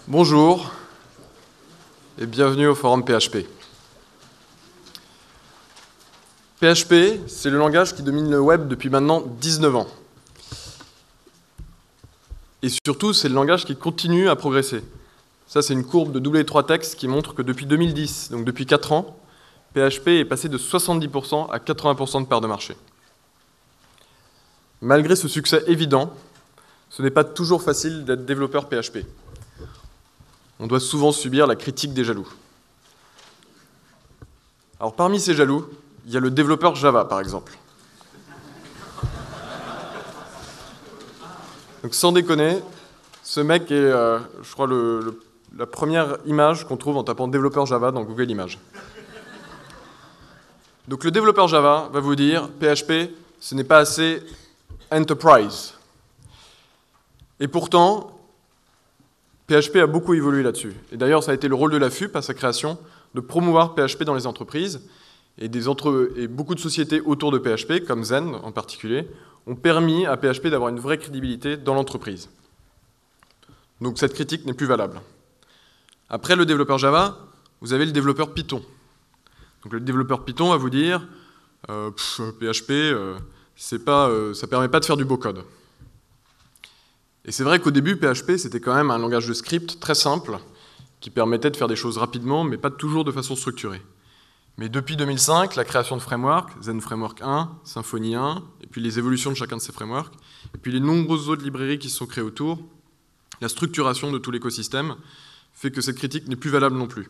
Bonjour et bienvenue au forum PHP. PHP, c'est le langage qui domine le web depuis maintenant 19 ans. Et surtout, c'est le langage qui continue à progresser. Ça, c'est une courbe de W3Text qui montre que depuis 2010, donc depuis 4 ans, PHP est passé de 70% à 80% de part de marché. Malgré ce succès évident, ce n'est pas toujours facile d'être développeur PHP. On doit souvent subir la critique des jaloux. Alors parmi ces jaloux, il y a le développeur Java, par exemple. Donc sans déconner, ce mec est, je crois, la première image qu'on trouve en tapant développeur Java dans Google Images. Donc le développeur Java va vous dire PHP, ce n'est pas assez enterprise. Et pourtant, PHP a beaucoup évolué là-dessus. Et d'ailleurs, ça a été le rôle de la FUP à sa création de promouvoir PHP dans les entreprises. Et beaucoup de sociétés autour de PHP, comme Zen en particulier, ont permis à PHP d'avoir une vraie crédibilité dans l'entreprise. Donc cette critique n'est plus valable. Après le développeur Java, vous avez le développeur Python. Donc le développeur Python va vous dire PHP, ça ne permet pas de faire du beau code. Et c'est vrai qu'au début, PHP, c'était quand même un langage de script très simple, qui permettait de faire des choses rapidement, mais pas toujours de façon structurée. Mais depuis 2005, la création de frameworks, Zen Framework 1, Symfony 1, et puis les évolutions de chacun de ces frameworks, et puis les nombreuses autres librairies qui se sont créées autour, la structuration de tout l'écosystème fait que cette critique n'est plus valable non plus.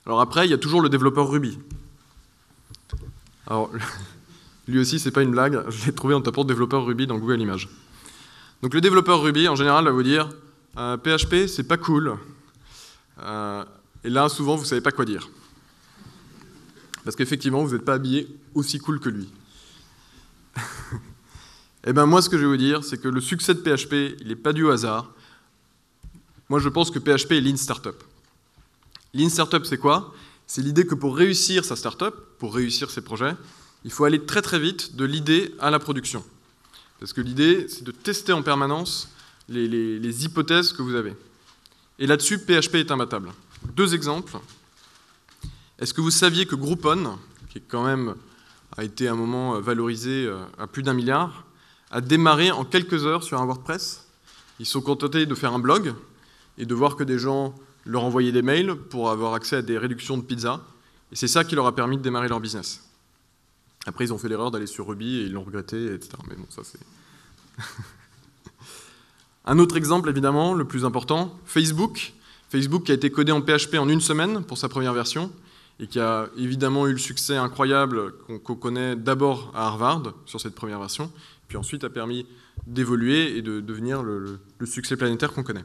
Alors après, il y a toujours le développeur Ruby. Alors, lui aussi, c'est pas une blague, je l'ai trouvé en tapant développeur Ruby dans Google Images. Donc le développeur Ruby, en général, va vous dire PHP, c'est pas cool. Et là, souvent, vous ne savez pas quoi dire. Parce qu'effectivement, vous n'êtes pas habillé aussi cool que lui. Et bien moi, ce que je vais vous dire, c'est que le succès de PHP, il n'est pas dû au hasard. Moi, je pense que PHP est Lean Startup. Lean Startup, c'est quoi? C'est l'idée que pour réussir sa startup, pour réussir ses projets, il faut aller très très vite de l'idée à la production. Parce que l'idée, c'est de tester en permanence les hypothèses que vous avez. Et là-dessus, PHP est imbattable. 2 exemples. Est-ce que vous saviez que Groupon, qui quand même a été à un moment valorisé à plus d'1 milliard, a démarré en quelques heures sur un WordPress? Ils se sont contentés de faire un blog et de voir que des gens leur envoyaient des mails pour avoir accès à des réductions de pizza. Et c'est ça qui leur a permis de démarrer leur business. Après, ils ont fait l'erreur d'aller sur Ruby et ils l'ont regretté, etc. Mais bon, ça c'est... Un autre exemple, évidemment, le plus important, Facebook. Facebook qui a été codé en PHP en 1 semaine pour sa première version et qui a évidemment eu le succès incroyable qu'on connaît d'abord à Harvard sur cette première version, puis ensuite a permis d'évoluer et de devenir le succès planétaire qu'on connaît.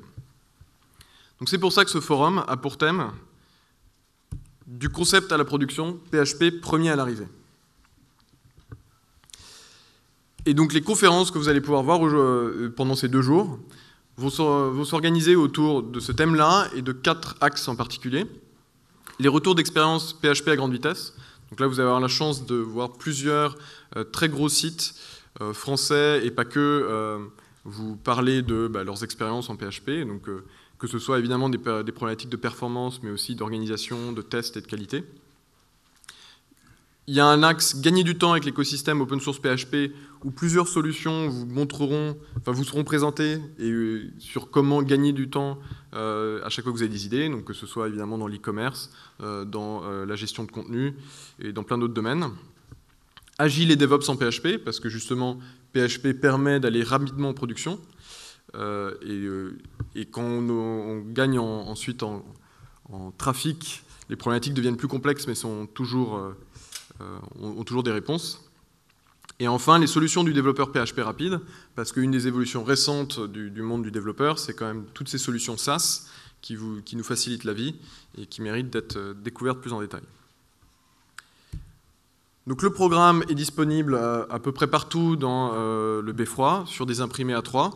Donc c'est pour ça que ce forum a pour thème du concept à la production, PHP premier à l'arrivée. Et donc les conférences que vous allez pouvoir voir pendant ces 2 jours vont s'organiser autour de ce thème-là et de 4 axes en particulier. Les retours d'expérience PHP à grande vitesse. Donc là, vous allez avoir la chance de voir plusieurs très gros sites français et pas que vous parler de leurs expériences en PHP. Donc que ce soit évidemment des problématiques de performance, mais aussi d'organisation, de tests et de qualité. Il y a un axe gagner du temps avec l'écosystème open source PHP où plusieurs solutions vous seront présentées et sur comment gagner du temps à chaque fois que vous avez des idées, donc que ce soit évidemment dans l'e-commerce, dans la gestion de contenu et dans plein d'autres domaines. Agile et DevOps en PHP, parce que justement PHP permet d'aller rapidement en production et quand on gagne ensuite en trafic, les problématiques deviennent plus complexes mais sont toujours ont toujours des réponses. Et enfin, les solutions du développeur PHP rapide, parce qu'une des évolutions récentes du monde du développeur, c'est quand même toutes ces solutions SaaS qui nous facilitent la vie et qui méritent d'être découvertes plus en détail. Donc le programme est disponible à peu près partout dans le Beffroi, sur des imprimés A3.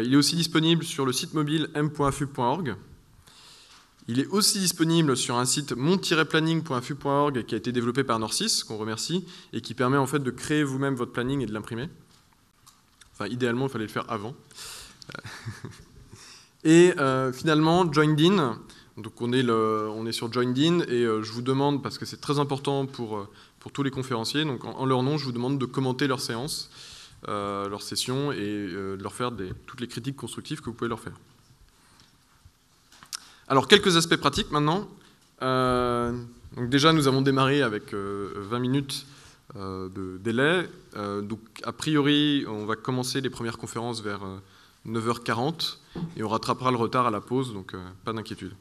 Il est aussi disponible sur le site mobile m.fub.org. Il est aussi disponible sur un site mon-planning.fub.org qui a été développé par Norcis, qu'on remercie, et qui permet en fait de créer vous-même votre planning et de l'imprimer. Enfin, idéalement, il fallait le faire avant. Et finalement, Joined-in. Donc on est sur Joined-in, et je vous demande, parce que c'est très important pour tous les conférenciers, donc en leur nom, je vous demande de commenter leur séance, leur session, et de leur faire toutes les critiques constructives que vous pouvez leur faire. Alors, quelques aspects pratiques maintenant. Donc déjà, nous avons démarré avec 20 minutes de délai. Donc, a priori, on va commencer les premières conférences vers 9h40 et on rattrapera le retard à la pause, donc pas d'inquiétude.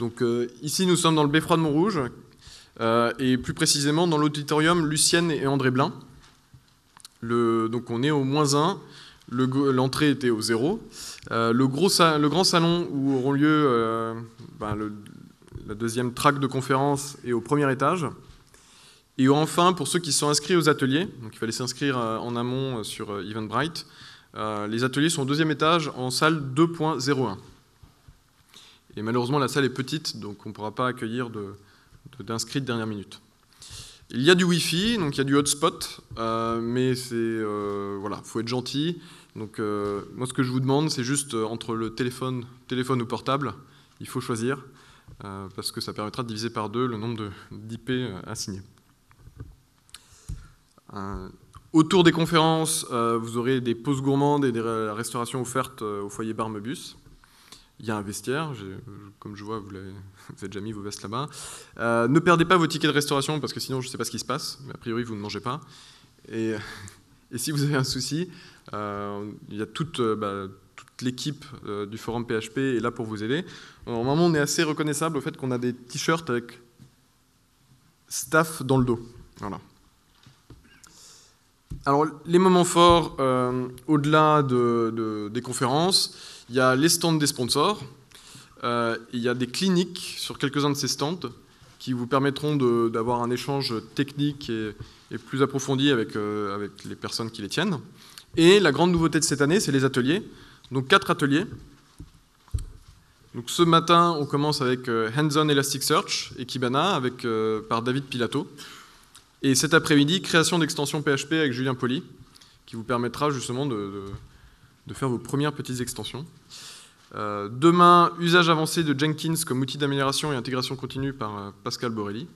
Donc, ici, nous sommes dans le Beffroi de Montrouge et plus précisément dans l'auditorium Lucienne et André Blin. Donc, on est au -1. L'entrée était au 0. Le grand salon où auront lieu la deuxième track de conférence est au premier étage. Et enfin, pour ceux qui sont inscrits aux ateliers, donc il fallait s'inscrire en amont sur Eventbrite, les ateliers sont au deuxième étage en salle 2.01. Et malheureusement, la salle est petite, donc on ne pourra pas accueillir d'inscrits de dernière minute. Il y a du Wi-Fi, donc il y a du hotspot, mais voilà, faut être gentil. Donc moi, ce que je vous demande, c'est juste entre le téléphone ou portable, il faut choisir, parce que ça permettra de diviser par 2 le nombre d'IP assignés. Autour des conférences, vous aurez des pauses gourmandes et des restaurations offertes au foyer Barmebus. Il y a un vestiaire, comme je vois, vous avez déjà mis vos vestes là-bas. Ne perdez pas vos tickets de restauration, parce que sinon je ne sais pas ce qui se passe, mais a priori vous ne mangez pas. Et si vous avez un souci, il y a toute l'équipe du forum PHP est là pour vous aider. Normalement, on est assez reconnaissable au fait qu'on a des t-shirts avec staff dans le dos. Voilà. Alors, les moments forts, au-delà des conférences, il y a les stands des sponsors, il y a des cliniques sur quelques-uns de ces stands qui vous permettront d'avoir un échange technique et plus approfondi avec les personnes qui les tiennent. Et la grande nouveauté de cette année, c'est les ateliers. Donc 4 ateliers. Donc ce matin, on commence avec Hands-on Elasticsearch et Kibana par David Pilato. Et cet après-midi, création d'extensions PHP avec Julien Poli, qui vous permettra justement de faire vos premières petites extensions. Demain, usage avancé de Jenkins comme outil d'amélioration et intégration continue par Pascal Borelli.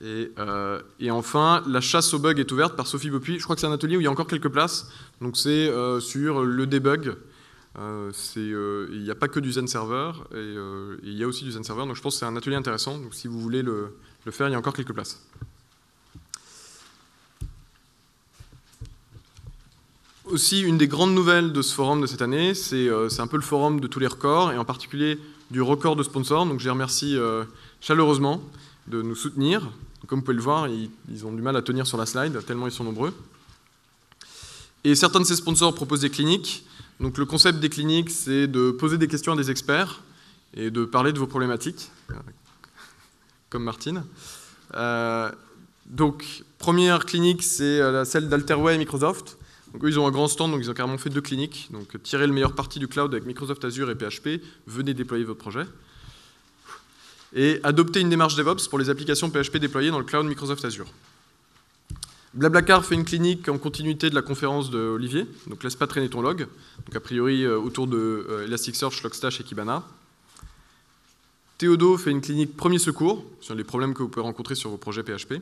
Et enfin, la chasse aux bugs est ouverte par Sophie Beaupuis. Je crois que c'est un atelier où il y a encore quelques places. Donc c'est sur le debug. Il n'y a pas que du Zen Server, et il y a aussi du Zen Server. Donc je pense que c'est un atelier intéressant. Donc si vous voulez le faire, il y a encore quelques places. Aussi, une des grandes nouvelles de ce forum de cette année, c'est un peu le forum de tous les records, et en particulier du record de sponsors. Donc je les remercie chaleureusement de nous soutenir. Comme vous pouvez le voir, ils ont du mal à tenir sur la slide, tellement ils sont nombreux. Et certains de ces sponsors proposent des cliniques. Donc le concept des cliniques, c'est de poser des questions à des experts et de parler de vos problématiques, comme Martine. Donc, première clinique, c'est celle d'Alterway et Microsoft. Donc eux, ils ont un grand stand, donc ils ont carrément fait 2 cliniques. Donc tirez le meilleur parti du cloud avec Microsoft Azure et PHP, venez déployer votre projet. Et adopter une démarche DevOps pour les applications PHP déployées dans le cloud Microsoft Azure. Blablacar fait une clinique en continuité de la conférence d'Olivier, donc laisse pas traîner ton log, donc a priori autour de Elasticsearch, Logstash et Kibana. Théodo fait une clinique premier secours sur les problèmes que vous pouvez rencontrer sur vos projets PHP.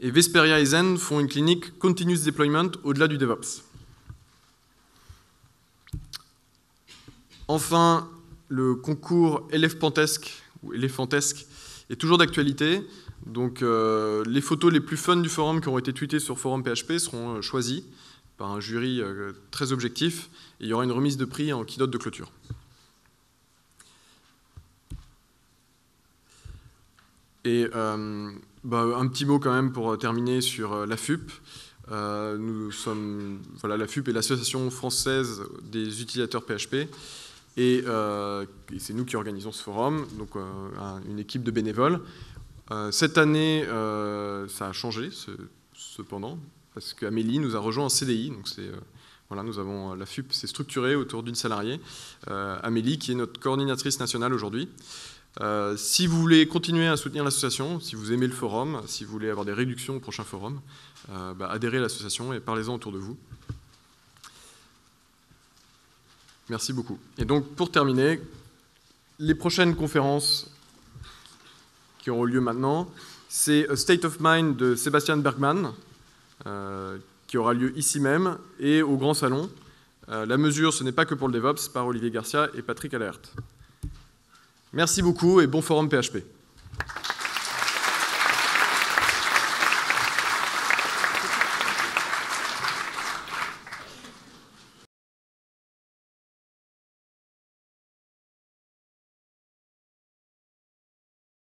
Et Vesperia et Zen font une clinique Continuous Deployment au-delà du DevOps. Enfin, le concours Elephantesque est toujours d'actualité. Donc les photos les plus fun du forum qui ont été tweetées sur Forum PHP seront choisies par un jury très objectif. Et il y aura une remise de prix en keynote de clôture. Et Un petit mot quand même pour terminer sur l'AFUP. L'AFUP est l'association française des utilisateurs PHP. Et c'est nous qui organisons ce forum, donc une équipe de bénévoles. Cette année, ça a changé, cependant, parce qu'Amélie nous a rejoint en CDI. Donc la FUP s'est structurée autour d'une salariée, Amélie, qui est notre coordinatrice nationale aujourd'hui. Si vous voulez continuer à soutenir l'association, si vous aimez le forum, si vous voulez avoir des réductions au prochain forum, adhérez à l'association et parlez-en autour de vous. Merci beaucoup. Et donc, pour terminer, les prochaines conférences qui auront lieu maintenant, c'est A State of Mind de Sébastien Bergman, qui aura lieu ici même, et au Grand Salon. La mesure, ce n'est pas que pour le DevOps, par Olivier Garcia et Patrick Allaert. Merci beaucoup et bon forum PHP.